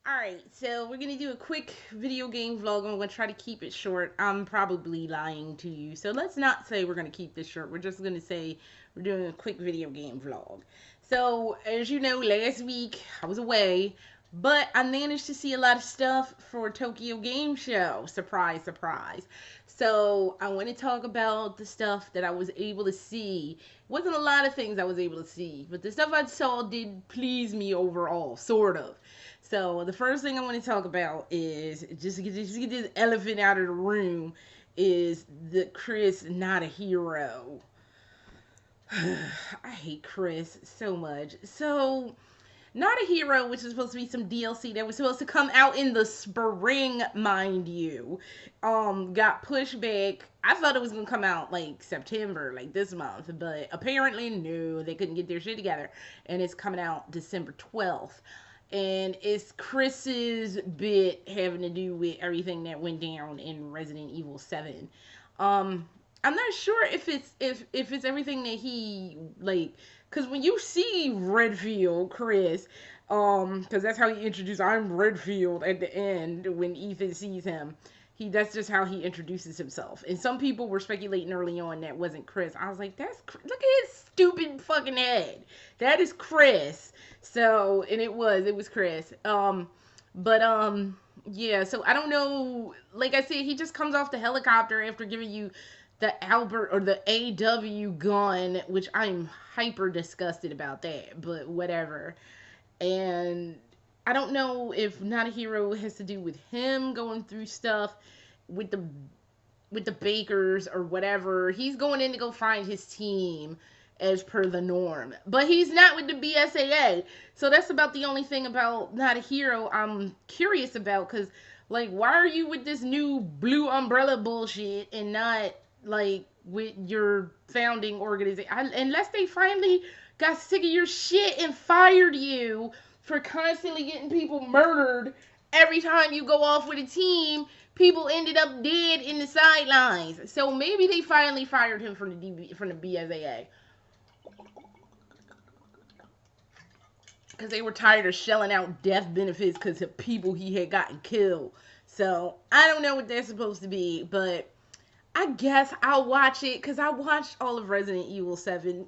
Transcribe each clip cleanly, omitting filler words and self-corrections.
Alright, so we're gonna do a quick video game vlog. I'm gonna try to keep it short. I'm probably lying to you. So let's not say we're gonna keep this short. We're just gonna say we're doing a quick video game vlog. So, as you know, last week I was away, but I managed to see a lot of stuff for Tokyo Game Show. Surprise, surprise. So, I want to talk about the stuff that I was able to see. Wasn't a lot of things I was able to see, but the stuff I saw did please me overall, sort of. So the first thing I want to talk about is just get this elephant out of the room is the Chris not a hero. I hate Chris so much. So not a hero, which is supposed to be some DLC that was supposed to come out in the spring, mind you, got pushed back. I thought it was gonna come out like September, like this month, but apparently no, they couldn't get their shit together, and it's coming out December 12th. And it's Chris's bit having to do with everything that went down in Resident Evil 7. I'm not sure if it's everything that he like, because when you see Redfield Chris, because that's how he introduced I'm Redfield at the end when Ethan sees him. That's just how he introduces himself. And some people were speculating early on that wasn't Chris. I was like, look at his stupid fucking head. That is Chris. So, and it was Chris. Yeah, so I don't know. Like I said, he just comes off the helicopter after giving you the Albert or the AW gun, which I'm hyper disgusted about that, but whatever. And I don't know if Not a Hero has to do with him going through stuff with the Bakers or whatever. He's going in to go find his team as per the norm. But he's not with the BSAA. So that's about the only thing about Not a Hero I'm curious about, cuz like why are you with this new blue umbrella bullshit and not like with your founding organization? Unless they finally got sick of your shit and fired you for constantly getting people murdered every time you go off with a team. People ended up dead in the sidelines. So maybe they finally fired him from the BSAA because they were tired of shelling out death benefits because of people he had gotten killed. So I don't know what that's supposed to be, but I guess I'll watch it because I watched all of Resident Evil 7.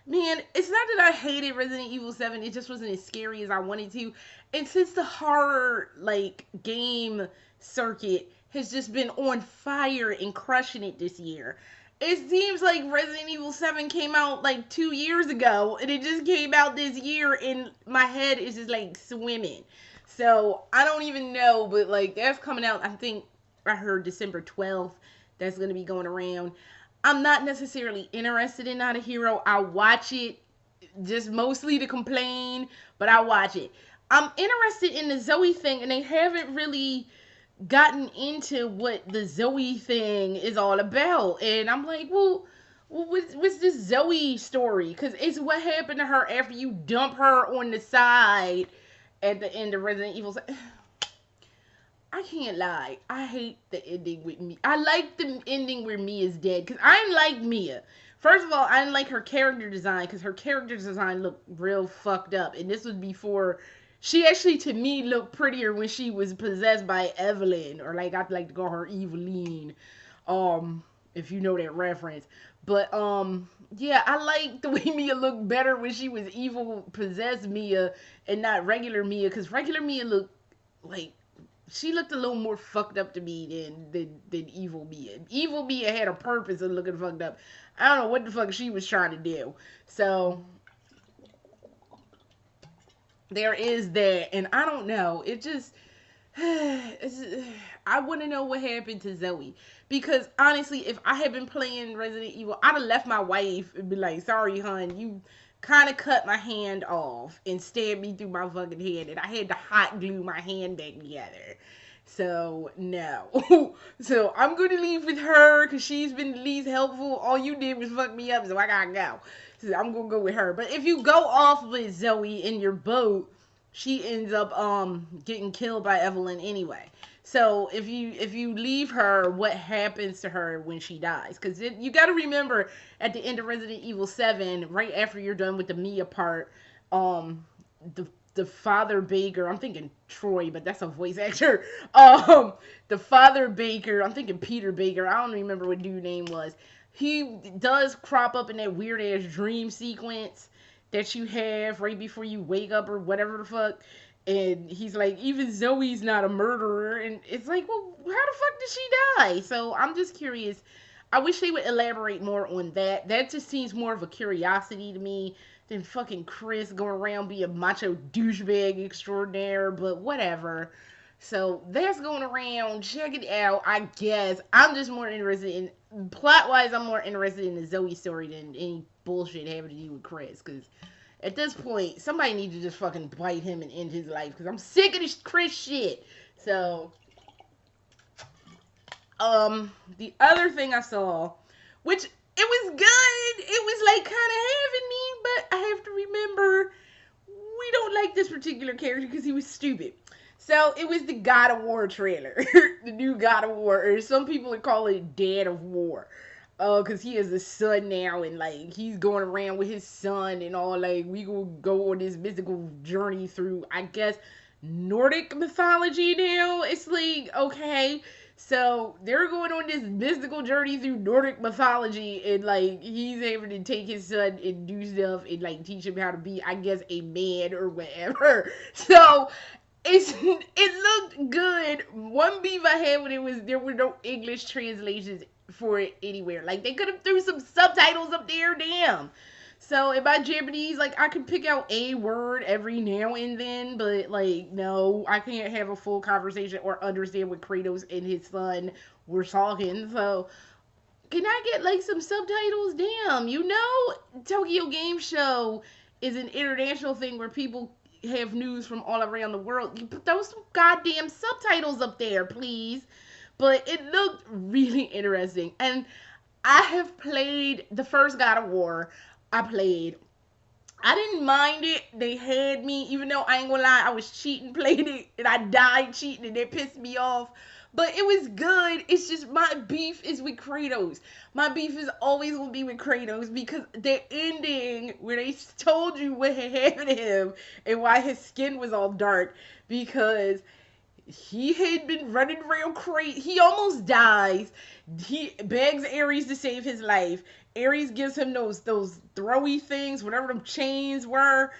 Man, it's not that I hated Resident Evil 7, it just wasn't as scary as I wanted to. And since the horror like game circuit has just been on fire and crushing it this year, it seems like Resident Evil 7 came out like 2 years ago and it just came out this year and my head is just like swimming. So I don't even know, but like that's coming out, I think I heard December 12th. That's going to be going around. I'm not necessarily interested in Not a Hero. I watch it just mostly to complain, but I watch it. I'm interested in the Zoe thing, and they haven't really gotten into what the Zoe thing is all about. And I'm like, well, what's this Zoe story? Because it's what happened to her after you dump her on the side at the end of Resident Evil. I can't lie. I hate the ending with me. I like the ending where Mia's dead because I didn't like Mia. First of all, I didn't like her character design because her character design looked real fucked up. And this was before she actually, to me, looked prettier when she was possessed by Evelyn, or like I'd like to call her Eveline, if you know that reference. But yeah, I like the way Mia looked better when she was evil possessed Mia and not regular Mia, because regular Mia looked like she looked a little more fucked up to me than Evil Mia. Evil Mia had a purpose of looking fucked up. I don't know what the fuck she was trying to do. So there is that, and I don't know. It just I want to know what happened to Zoe, because honestly, if I had been playing Resident Evil, I'd have left my wife and be like, "Sorry, hun, you kind of cut my hand off and stabbed me through my fucking hand, and I had to hot glue my hand back together." So no. So I'm gonna leave with her because she's been the least helpful. All you did was fuck me up, so I gotta go. So I'm gonna go with her. But if you go off with Zoe in your boat, she ends up getting killed by Evelyn anyway. So if you leave her, what happens to her when she dies? Because you got to remember, at the end of Resident Evil 7, right after you're done with the Mia part, the the Father Baker. I'm thinking Troy, but that's a voice actor. The Father Baker. I'm thinking Peter Baker. I don't remember what dude's name was. He does crop up in that weird ass dream sequence that you have right before you wake up or whatever the fuck. And he's like, even Zoe's not a murderer. And it's like, well, how the fuck did she die? So I'm just curious. I wish they would elaborate more on that. That just seems more of a curiosity to me than fucking Chris going around being macho douchebag extraordinaire, but whatever. So that's going around. Check it out. I guess I'm just more interested in plot wise. I'm more interested in the Zoe story than any bullshit having to do with Chris. Because at this point, somebody needs to just fucking bite him and end his life. Because I'm sick of this Chris shit. So the other thing I saw, which it was good. It was like kind of having me, but I have to remember we don't like this particular character because he was stupid. So it was the God of War trailer, the new God of War, or some people would call it Dad of War, because he has a son now, and like he's going around with his son and all. Like we gonna go on this mystical journey through, I guess, Nordic mythology now. It's like, okay, so they're going on this mystical journey through Nordic mythology, and like he's able to take his son and do stuff and like teach him how to be, I guess, a man or whatever. So it looked good. One beef I had when there were no English translations for it anywhere. Like they could have threw some subtitles up there, damn. So in my Japanese, like I can pick out a word every now and then, but like no, I can't have a full conversation or understand what Kratos and his son were talking. So can I get like some subtitles? Damn, Tokyo Game Show is an international thing where people have news from all around the world. You put those goddamn subtitles up there, please. But it looked really interesting. And I have played the first God of War. I didn't mind it. They had me, even though I ain't gonna lie, I was cheating, playing it, and I died cheating, and it pissed me off. But it was good. It's just my beef is with Kratos. My beef is always going to be with Kratos because the ending where they told you what had happened to him and why his skin was all dark, because he had been running around crazy. He almost dies. He begs Ares to save his life. Ares gives him those throwy things, whatever them chains were,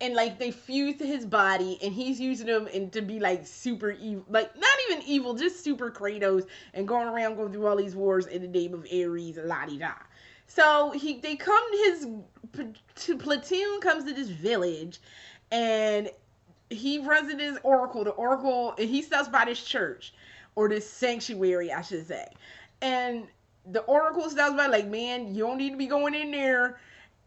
and like they fuse to his body, and he's using them to be like super evil, like not even evil, just super Kratos, and going through all these wars in the name of Ares, la-di-da. So his platoon comes to this village, and he runs into his oracle. The oracle, and he stops by this church, or this sanctuary, I should say, and the oracle stops by like, man, you don't need to be going in there,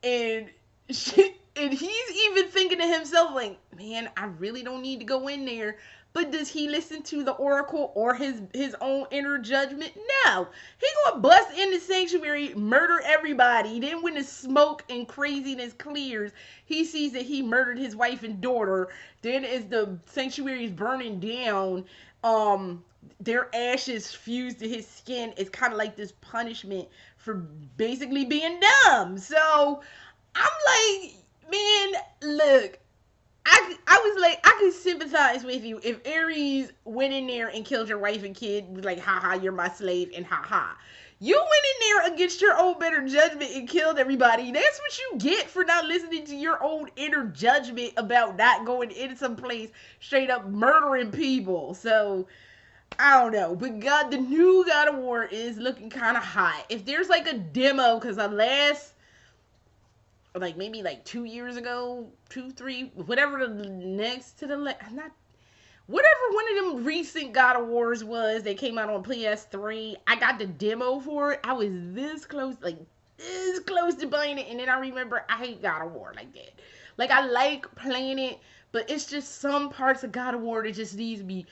and he's even thinking to himself, like, man, I really don't need to go in there. But does he listen to the oracle or his own inner judgment? No. He gonna bust in the sanctuary, murder everybody. Then when the smoke and craziness clears, he sees that he murdered his wife and daughter. Then as the sanctuary is burning down, their ashes fused to his skin. It's kind of like this punishment for basically being dumb. So I'm like, man, look, I was like, I could sympathize with you if Ares went in there and killed your wife and kid, was like, haha, you're my slave, and haha. You went in there against your own better judgment and killed everybody. That's what you get for not listening to your own inner judgment about not going into some place straight up murdering people. So I don't know, but the new God of War is looking kind of hot. If there's like a demo, because the last, like maybe like 2 years ago, 2, 3, whatever the next to the not whatever one of them recent God of Wars was that came out on PS3, I got the demo for it. I was this close to buying it, and then I remember I hate God of War like that. Like I like playing it, but it's just some parts of God of War that just needs to be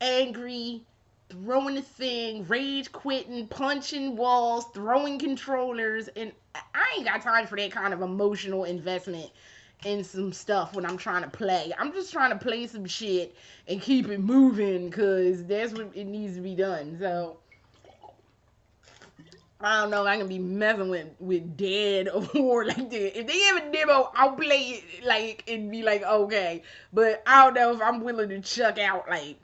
angry, throwing the thing, rage quitting, punching walls, throwing controllers, and I ain't got time for that kind of emotional investment in some stuff when I'm trying to play. I'm just trying to play some shit and keep it moving, because that's what it needs to be done. So I don't know if I can be messing with Dead or like that. If they have a demo, I'll play it like and be like, okay. But I don't know if I'm willing to chuck out like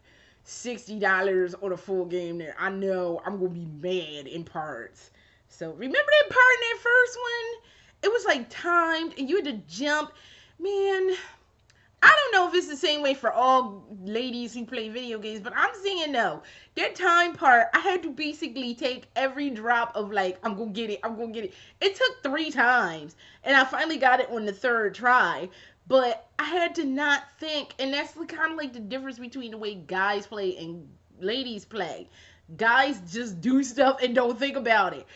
$60 on a full game there. I know I'm gonna be mad in parts. So remember that part in that first one? It was like timed and you had to jump. Man, I don't know if it's the same way for all ladies who play video games, but I'm saying no. That time part, I had to basically take every drop of like, I'm gonna get it, I'm gonna get it. It took 3 times, and I finally got it on the 3rd try. But I had to not think, and that's kind of like the difference between the way guys play and ladies play. Guys just do stuff and don't think about it.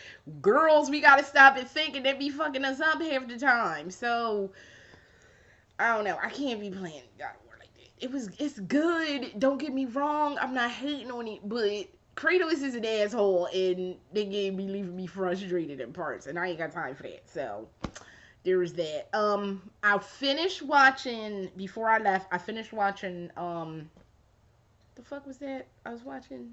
Girls, we gotta stop and think, and they be fucking us up half the time. So I don't know. I can't be playing God of War like that. It's good. Don't get me wrong. I'm not hating on it, but Kratos is an asshole, and they gave me leaving me frustrated in parts, and I ain't got time for that. So there's that. I finished watching before I left. I finished watching. The fuck was that? I was watching.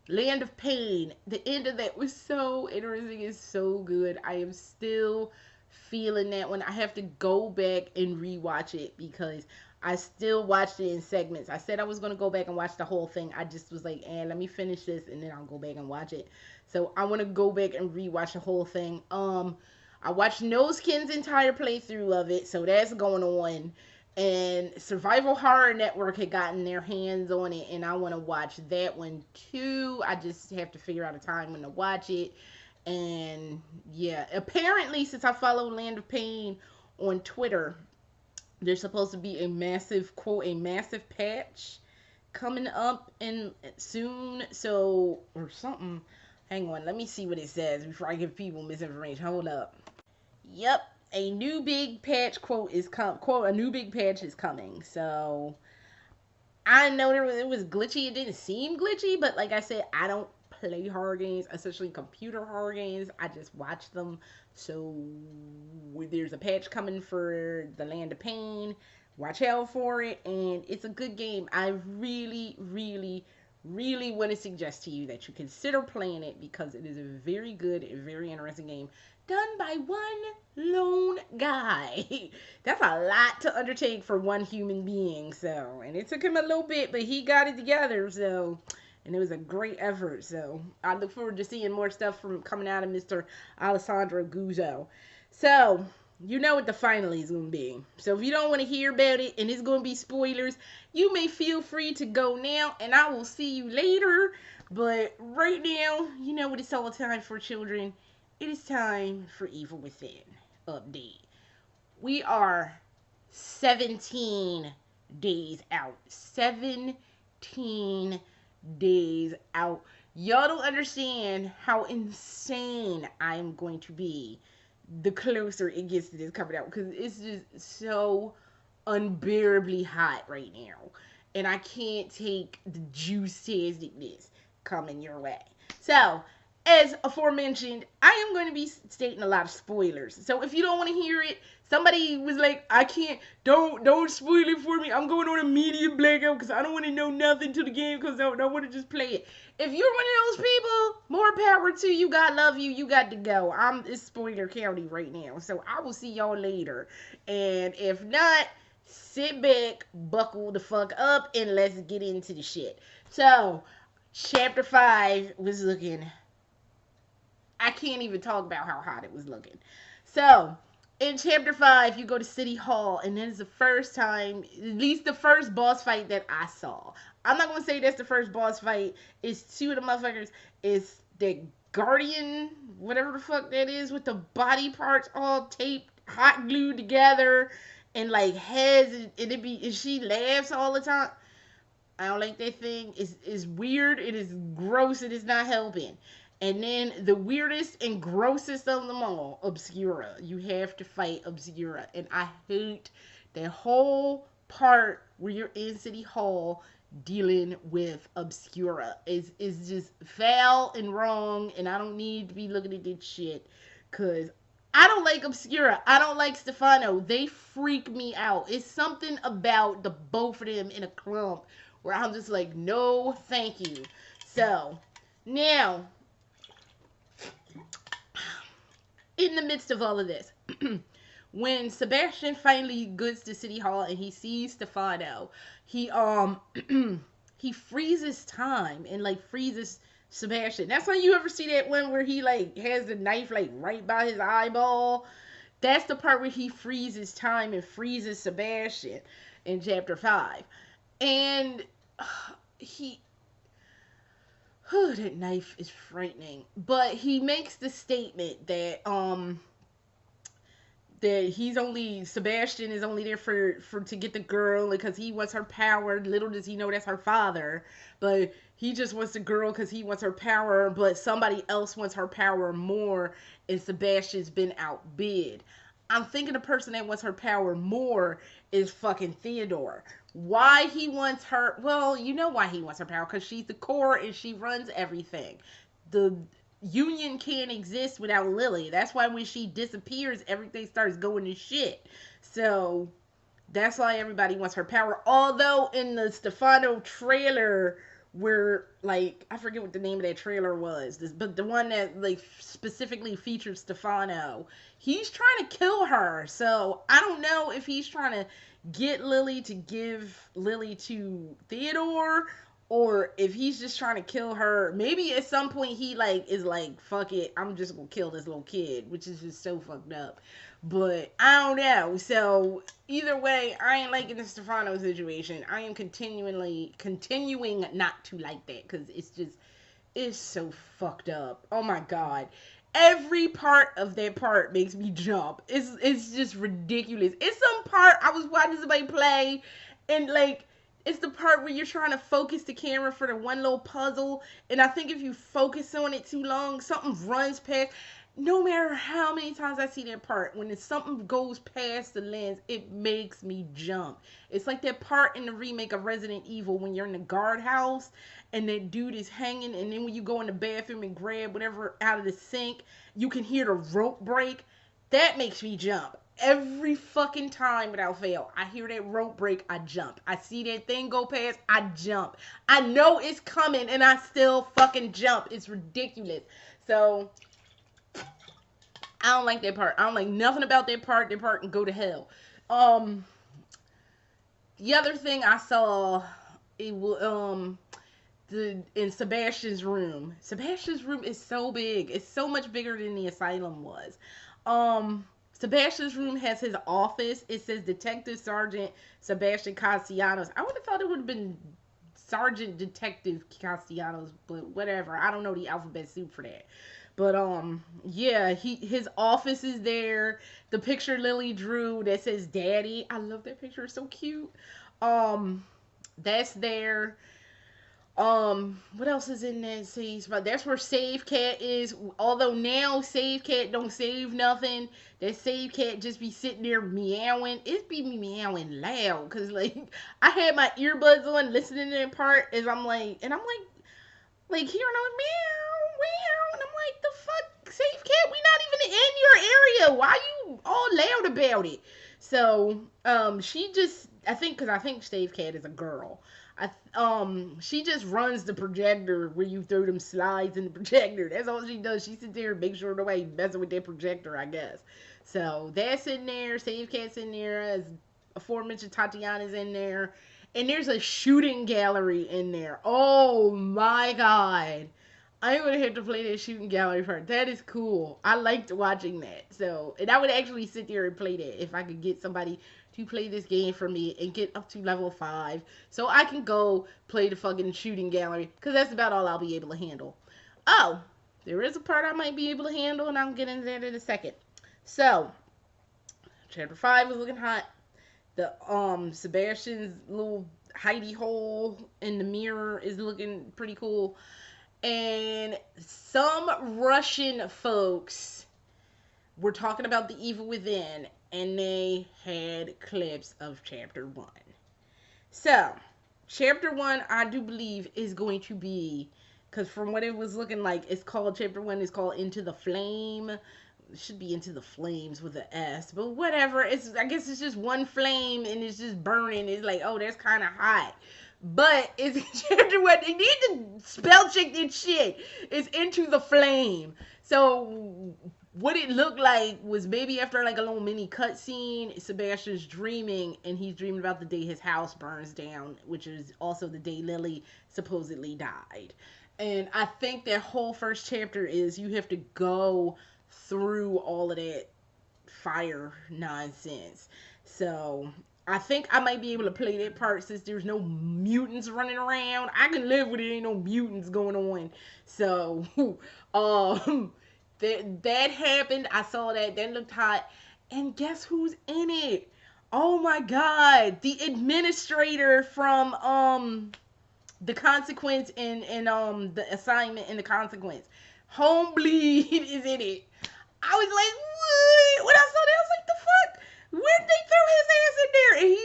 Land of Pain. The end of that was so interesting. It's so good. I am still feeling that one. I have to go back and rewatch it because I still watched it in segments. I said I was going to go back and watch the whole thing. I just was like, let me finish this and then I'll go back and watch it. So I want to go back and rewatch the whole thing. I watched Nosekin's entire playthrough of it, so that's going on. And Survival Horror Network had gotten their hands on it, and I want to watch that one too. I just have to figure out a time when to watch it. And yeah, apparently, since I follow Land of Pain on Twitter, there's supposed to be a massive patch coming up in soon. So, or something. Hang on, let me see what it says before I give people misinformation. Hold up. Yep, a new big patch a new big patch is coming. So I know it was glitchy. It didn't seem glitchy, but like I said, I don't play horror games, especially computer horror games. I just watch them. So there's a patch coming for the Land of Pain. Watch out for it, and it's a good game. I really, really, really want to suggest to you that you consider playing it because it is a very good and very interesting game done by one lone guy. That's a lot to undertake for one human being. So, and it took him a little bit, but he got it together. So, and it was a great effort. So, I look forward to seeing more stuff from coming out of Mr. Alessandro Guzzo. So, you know what the finale is going to be. So if you don't want to hear about it and it's going to be spoilers, you may feel free to go now and I will see you later. But right now, you know what it's all time for, children. It is time for Evil Within update. We are 17 days out. 17 days out. Y'all don't understand how insane I'm going to be the closer it gets to this coming out, because it's just so unbearably hot right now, and I can't take the juiciness coming your way. So, as aforementioned, I am going to be stating a lot of spoilers. So if you don't want to hear it, somebody was like, I can't, don't spoil it for me. I'm going on a media blackout because I don't want to know nothing to the game because I want to just play it. If you're one of those people, more power to you. God love you. You got to go. It's spoiler county right now. So I will see y'all later. And if not, sit back, buckle the fuck up, and let's get into the shit. So, Chapter 5 was looking... I can't even talk about how hot it was looking. So, in Chapter 5, you go to City Hall, and that is the first time, at least the first boss fight that I saw. I'm not going to say that's the first boss fight. It's two of the motherfuckers. It's the Guardian, whatever the fuck that is, with the body parts all taped, hot glued together, and like heads, and she laughs all the time. I don't like that thing. It's weird. It is gross. It is not helping. And then the weirdest and grossest of them all, Obscura. You have to fight Obscura. And I hate the whole part where you're in City Hall dealing with Obscura. It's just foul and wrong, and I don't need to be looking at this shit. Because I don't like Obscura. I don't like Stefano. They freak me out. It's something about the both of them in a clump where I'm just like, no, thank you. So, now... in the midst of all of this, when Sebastian finally gets to City Hall and he sees Stefano, he he freezes time and like freezes Sebastian. That's why you ever see that one where he like has the knife like right by his eyeball. That's the part where he freezes time and freezes Sebastian in chapter 5. And he that knife is frightening. But he makes the statement that Sebastian is only there for to get the girl because he wants her power. Little does he know that's her father, but he just wants the girl because he wants her power, but somebody else wants her power more, and Sebastian's been outbid. I'm thinking the person that wants her power more is fucking Theodore. Why he wants her? Well, you know why he wants her power, because she's the core and she runs everything. The Union can't exist without Lily. That's why when she disappears, everything starts going to shit. So that's why everybody wants her power. Although in the Stefano trailer, where like I forget what the name of that trailer was, but the one that like specifically featured Stefano, he's trying to kill her. So I don't know if he's trying to get Lily to give Lily to Theodore, or if he's just trying to kill her. Maybe at some point he like is like, fuck it, I'm just gonna kill this little kid, which is just so fucked up. But I don't know. So either way, I ain't liking the Stefano situation. I am continuing not to like that, because it's so fucked up. Oh my god. Every part of that part makes me jump. It's just ridiculous. It's some part I was watching somebody play, and like it's the part where you're trying to focus the camera for the one little puzzle, and I think if you focus on it too long, something runs past. No matter how many times I see that part, when something goes past the lens, it makes me jump. It's like that part in the remake of Resident Evil when you're in the guardhouse and that dude is hanging, and then when you go in the bathroom and grab whatever out of the sink, you can hear the rope break. That makes me jump. Every fucking time without fail. I hear that rope break, I jump. I see that thing go past, I jump. I know it's coming and I still fucking jump. It's ridiculous. So I don't like that part. I don't like nothing about that part. That part can go to hell. The other thing I saw, it will in Sebastian's room. Sebastian's room is so big. It's so much bigger than the asylum was. Sebastian's room has his office. It says Detective Sergeant Sebastian Castellanos. I would have thought it would have been Sergeant Detective Castellanos, but whatever. I don't know the alphabet soup for that. But yeah, his office is there. The picture Lily drew that says Daddy. I love that picture. It's so cute. That's there. What else is in that safe spot? That's where Save Cat is. Although now Save Cat don't save nothing. That Save Cat just be sitting there meowing. It be meowing loud. Cause like I had my earbuds on listening to that part as I'm like hearing like meow, meow, and I'm like, the fuck, Save Cat, we not even in your area. Why you all loud about it? So, she just, I think Save Cat is a girl. She just runs the projector where you throw them slides in the projector. That's all she does. She sits there and makes sure nobody messing with that projector, I guess. So, that's in there. Save Cat's in there. As aforementioned, Tatiana's in there. And there's a shooting gallery in there. Oh my god. I'm going to have to play that shooting gallery part. That is cool. I liked watching that. So, and I would actually sit there and play that if I could get somebody to play this game for me and get up to level 5. So I can go play the fucking shooting gallery. Because that's about all I'll be able to handle. Oh, there is a part I might be able to handle, and I'll get into that in a second. So, chapter 5 is looking hot. The Sebastian's little hidey hole in the mirror is looking pretty cool. And some Russian folks were talking about the evil within, and they had clips of chapter 1. So, chapter 1, I do believe, is going to be, because from what it was looking like, it's called, chapter 1 is called Into the Flame. It should be Into the Flames with an S, but whatever. I guess it's just one flame and it's just burning. It's like, oh, that's kind of hot. But it's chapter 1. They need to spell check this shit. It's Into the Flame. So what it looked like was maybe after like a little mini cutscene, Sebastian's dreaming, and he's dreaming about the day his house burns down, which is also the day Lily supposedly died. And I think that whole first chapter is you have to go through all of that fire nonsense. So I think I might be able to play that part since there's no mutants running around. I can live with it, ain't no mutants going on. So um that happened. I saw that. That looked hot. And guess who's in it? Oh my god. The administrator from the consequence and the assignment and the consequence. Homebleed is in it. I was like, what? When I saw that, I was like, the fuck? Where'd they throw his ass in there? And he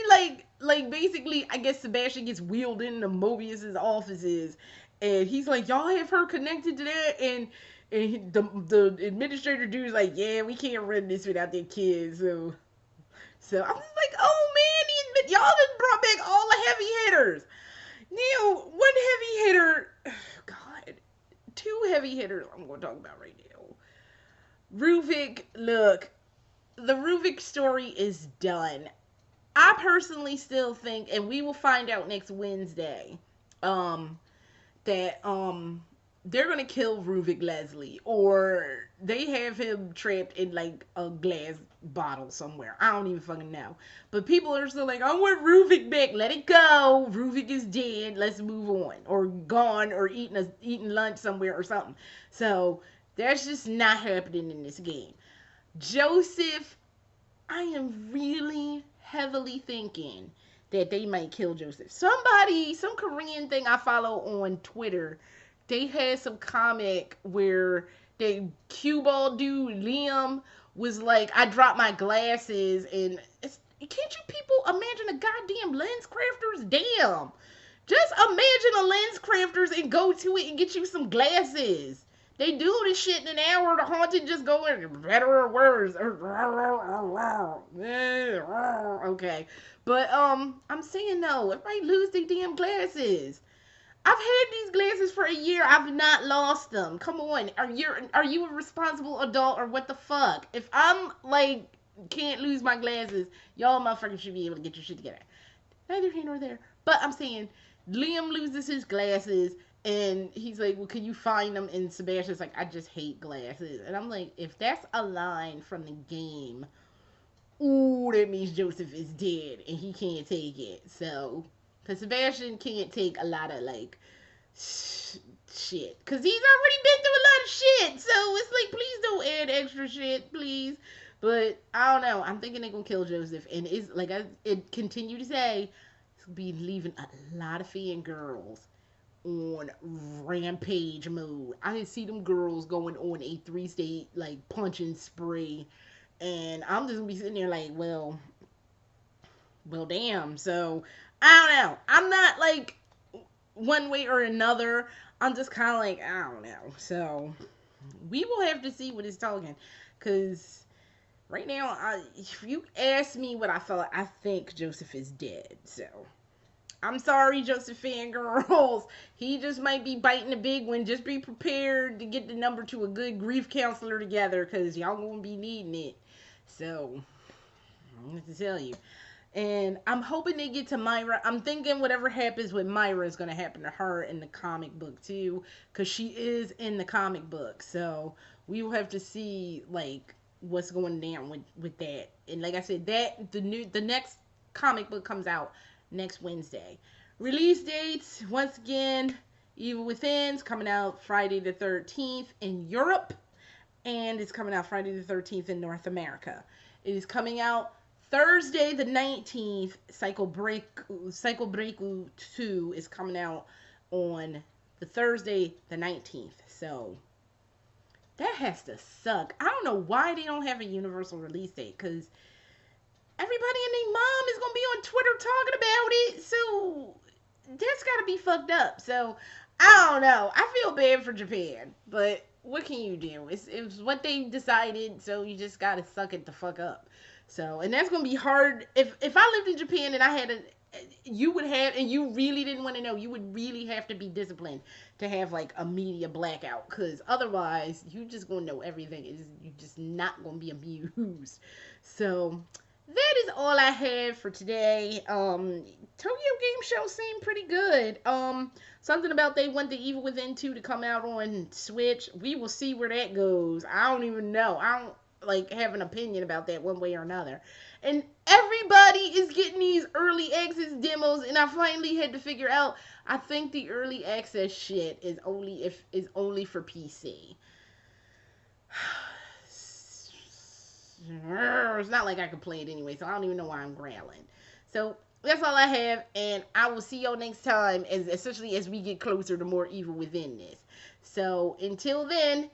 like basically, I guess Sebastian gets wheeled into Mobius's offices, and he's like, y'all have her connected to that, and the administrator dude's like, yeah, we can't run this without their kids, so I was like, oh man, y'all done brought back all the heavy hitters. Now, one heavy hitter, God, two heavy hitters I'm going to talk about right now. Ruvik, look, the Ruvik story is done. I personally still think, and we will find out next Wednesday, that they're gonna kill Ruvik Leslie, or they have him trapped in like a glass bottle somewhere. I don't even fucking know. But people are still like, I want Ruvik back. Let it go. Ruvik is dead. Let's move on, or gone, or eating lunch somewhere or something. So that's just not happening in this game. Joseph, I am really heavily thinking that they might kill Joseph. Some Korean thing I follow on Twitter, they had some comic where they cue ball dude Liam was like, I dropped my glasses, and can't you people imagine a goddamn lens crafters? Damn. Just imagine a lens crafters and go to it and get you some glasses. They do this shit in an hour. The haunted just going better or worse. Okay, but I'm saying no. Everybody lose their damn glasses. I've had these glasses for a year. I've not lost them. Come on, are you a responsible adult or what the fuck? If I'm like can't lose my glasses, y'all motherfuckers should be able to get your shit together. Neither here nor there. But I'm saying Liam loses his glasses. And he's like, well, can you find them? And Sebastian's like, I just hate glasses. And I'm like, if that's a line from the game, ooh, that means Joseph is dead and he can't take it. So, because Sebastian can't take a lot of, like, shit. Because he's already been through a lot of shit. So, it's like, please don't add extra shit, please. But, I don't know. I'm thinking they're going to kill Joseph. And it's, like it continue to say, it's going to be leaving a lot of fangirls on rampage mode. I see them girls going on a 3-state like punching spree, and I'm just gonna be sitting there like, well, damn. So I don't know. I'm not like one way or another. I'm just kind of like, I don't know. So we will have to see what it's talking, because right now, if you ask me what I thought, I think Joseph is dead. So I'm sorry, Joseph fangirls. He just might be biting a big one. Just be prepared to get the number to a good grief counselor together, because y'all gonna be needing it. So, I have to tell you. And I'm hoping they get to Myra. I'm thinking whatever happens with Myra is going to happen to her in the comic book too, because she is in the comic book. So, we will have to see, like, what's going down with that. And like I said, the next comic book comes out next Wednesday. Release dates, once again, Evil Within's coming out Friday the 13th in Europe, and it's coming out Friday the 13th in North America. It is coming out Thursday the 19th. Psycho Breaku 2 is coming out on the Thursday the 19th. So that has to suck. I don't know why they don't have a universal release date, because everybody and their mom is going to be on Twitter talking about it. So that's got to be fucked up. So I don't know. I feel bad for Japan, but what can you do? It's what they decided, so you just got to suck it the fuck up. So, and that's going to be hard. If I lived in Japan and I had you would have, and you really didn't want to know, you would really have to be disciplined to have like a media blackout, because otherwise you just gonna know everything. You just not gonna be amused. So that is all I have for today. Tokyo Game Show seemed pretty good. Something about they want the Evil Within 2 to come out on Switch. We will see where that goes. I don't even know. I don't like have an opinion about that one way or another. And everybody is getting these early access demos, and I finally had to figure out, I think the early access shit is only for PC. It's not like I could play it anyway, so I don't even know why I'm growling. So that's all I have, and I will see y'all next time, especially as we get closer to more Evil Within this. So until then,